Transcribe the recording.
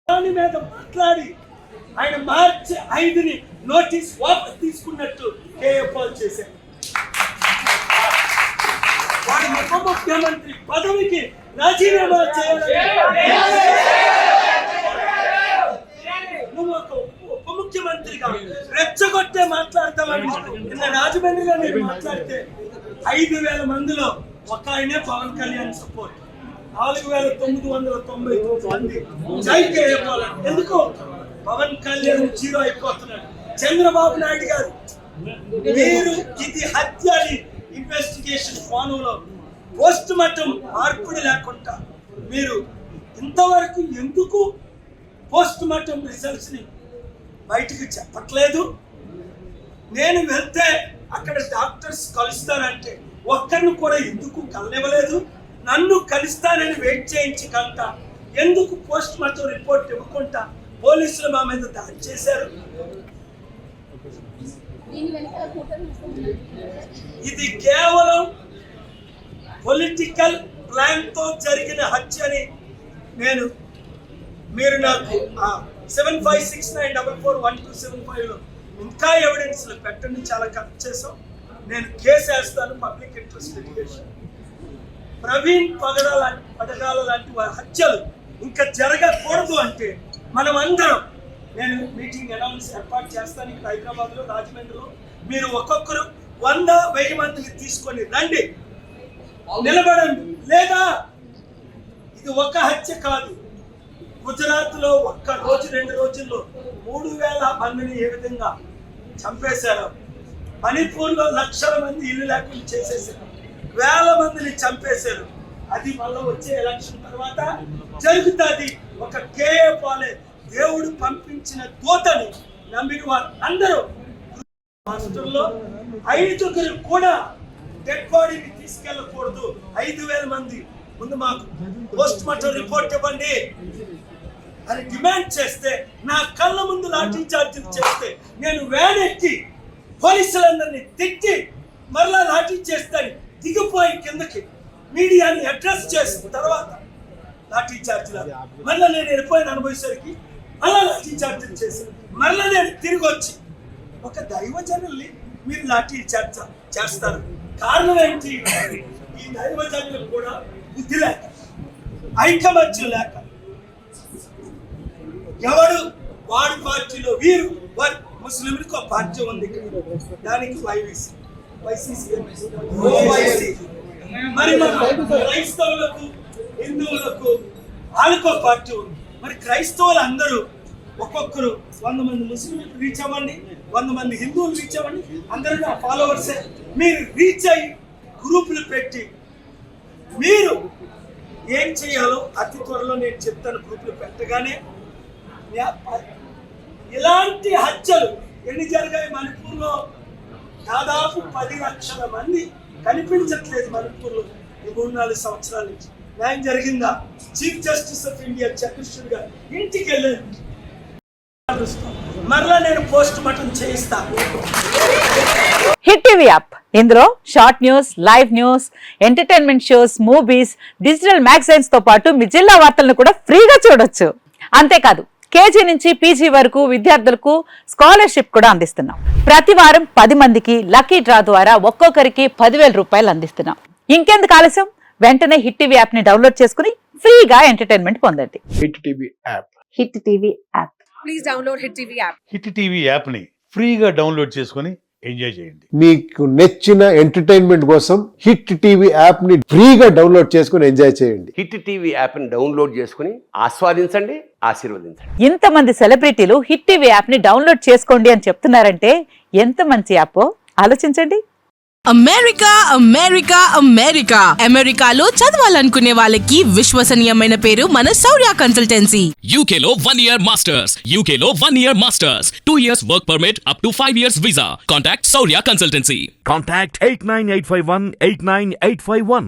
దాని మీద మాట్లాడి ఆయన మార్చి 5ని నోటీస్ వాపస్ తీసుకున్నట్టు కేఏ పాల్ చేశారు. వారి ఉప ముఖ్యమంత్రి పదవికి రాజీనామా చేయాలి. నువ్వు ఒక ఉప ముఖ్యమంత్రిగా రెచ్చగొట్టే మాట్లాడతామని నిన్న రాజమండ్రిలో నేను మాట్లాడితే 5,000 మందిలో ఒక ఆయనే పవన్ కళ్యాణ్ సపోర్ట్, 4,999 మంది జై కేఏ పాల్. ఎందుకు పవన్ కళ్యాణ్ జీరో అయిపోతున్నాడు? చంద్రబాబు నాయుడు గారు, మీరు ఇది హత్య అని ఇన్వెస్టిగేషన్ కోణంలో పోస్ట్ మార్టం మార్పుడు లేకుండా మీరు ఇంతవరకు ఎందుకు పోస్ట్ మార్టం రిజల్ట్స్ ని బయటకు చెప్పట్లేదు? నేను వెళ్తే అక్కడ డాక్టర్స్ కలుస్తారంటే ఒక్కరిని కూడా ఎందుకు కలనివ్వలేదు? నన్ను కలుస్తానని వెయిట్ చేయించి కంట ఎందుకు పోస్ట్ మార్టం రిపోర్ట్ ఇవ్వకుండా పోలీసులు మా మీద దాడి చేశారు? ఇది కేవలం పొలిటికల్ ప్లాన్ తో జరిగిన హత్య అని మీరు నాకు 7569441275 లో ఇంకా ఎవిడెన్స్ పెట్టండి, చాలా కరెక్ట్ చేసాం. నేను కేసు వేస్తాను, పబ్లిక్ ఇంట్రెస్ట్ లిటిగేషన్. ప్రవీణ్ పగడాల లాంటి హత్యలు ఇంకా జరగకూడదు అంటే మనం అందరం, నేను మీటింగ్ అనౌన్స్ ఏర్పాటు చేస్తాను ఇక్కడ హైదరాబాద్లో, రాజమండ్రిలో. మీరు ఒక్కొక్కరు 100,000 మందిని తీసుకొని రండి, నిలబడండి. లేదా ఇది ఒక హత్య కాదు, గుజరాత్లో ఒక్క రోజు 2 రోజుల్లో 3,000 మందిని ఏ విధంగా చంపేశారు, మణిపూర్లో లక్షల మంది ఇల్లు లేకుండా చేసేసారు, 1,000 మందిని చంపేశారు. అది మళ్ళీ వచ్చే ఎలక్షన్ తర్వాత జరుగుతుంది. ఒక కేఏ పాలే దేవుడు పంపించిన దూతని నమ్మిన వారు అందరూ రాష్ట్రంలో 5గురు కూడా డెడ్ బాడీని తీసుకెళ్ళకూడదు. 5,000 మంది ముందు మాకు పోస్ట్ మార్టం రిపోర్ట్ ఇవ్వండి అని డిమాండ్ చేస్తే, నా కళ్ళ ముందు లాఠీ చార్జీలు చేస్తే నేను వ్యాన్ ఎక్కి పోలీసులందరినీ తిట్టి మరలా లాఠీ చేస్తాను దిగిపోయి కిందకి మీడియాని అడ్రస్ చేసిన తర్వాత లాఠీ చార్జీలు మళ్ళీ నేను వెళ్ళిపోయిన అనుభవిసరికి మళ్ళా లాఠీ చార్జీలు చేశాను. మరలా నేను తిరిగి వచ్చి ఒక దైవజనుల్ని మీరు లాఠీ చార్జ్ చేస్తారు. కారణం ఏంటి? ఈ దైవజనులు కూడా బుద్ధి లేక, ఐకమత్యం లేక, ఎవడు వాడి పార్టీలో వీరు ముస్లింలకు ఒక పార్టీ ఉంది, దానికి వైసీసీ. మరి మన క్రైస్తవులకు హిందువులకు వాళ్ళకో పార్టీ ఉంది. మరి క్రైస్తవులు అందరూ ఒక్కొక్కరు 100 మంది ముస్లింలకు రీచ్ అవ్వండి, 100 మంది హిందువులు రీచ్ అవ్వండి, అందరూ నా ఫాలోవర్సే. మీరు రీచ్ అయ్యి గ్రూపులు పెట్టి మీరు ఏం చేయాలో అతి త్వరలో నేను చెప్తాను. గ్రూపులు పెట్టగానే ఇలాంటి హత్యలు ఎన్ని జరిగాయి మణిపూర్లో? దాదాపు 10 లక్షల మంది కనిపించట్లేదు మణిపూర్లో ఈ 3-4 సంవత్సరాల నుంచి. న్యాయం జరిగిందా? చీఫ్ జస్టిస్ ఆఫ్ ఇండియా చక్రశూర్ గారు ఇంటికి వెళ్ళారు, మరలా నేను పోస్ట్ మార్టం చేయిస్తాను. హిట్ టీవీ యాప్, ఇందులో short news, live news, entertainment shows, movies, digital magazines తో పాటు మీ జిల్లా వార్తలను కూడా ఫ్రీగా చూడొచ్చు. అంతేకాదు కేజీ నుంచి పీజీ వరకు విద్యార్థులకు స్కాలర్షిప్ కూడా అందిస్తున్నాం. ప్రతి వారం 10 మందికి లక్కీ డ్రా ద్వారా ఒక్కొక్కరికి 10,000 రూపాయలు అందిస్తున్నాం. ఇంకెందుకు ఆలస్యం? వెంటనే హిట్ టీవీ యాప్ ని డౌన్లోడ్ చేసుకుని ఫ్రీగా ఎంటర్టైన్మెంట్ పొందండి. Hit TV app. Hit TV app. Please download hit TV app. Hit TV app ని ఫ్రీగా డౌన్లోడ్ చేసుకుని ఎంజాయ్ చేయండి. మీకు నచ్చిన ఎంటర్టైన్మెంట్ కోసం హిట్ టీవీ యాప్ ని ఫ్రీగా డౌన్లోడ్ చేసుకుని ఎంజాయ్ చేయండి. హిట్ టీవీ యాప్ ని డౌన్లోడ్ చేసుకుని ఆస్వాదించండి, ఆశీర్వదించండి. ఇంతమంది సెలబ్రిటీలు హిట్ టీవీ యాప్ ని డౌన్లోడ్ చేసుకోండి అని చెప్తున్నారంటే ఎంత మంచి యాప్ ఆలోచించండి. అమెరికా అమెరికా అమెరికా అమెరికాలో చదవాలనుకునే వాళ్ళకి విశ్వసనీయమైన పేరు మన శౌర్య కన్సల్టెన్సీ. UK లో 1 year masters, UK లో 1 year masters, 2 years work permit up to 5 years visa. Contact Saurya Consultancy. Contact 89851 89851.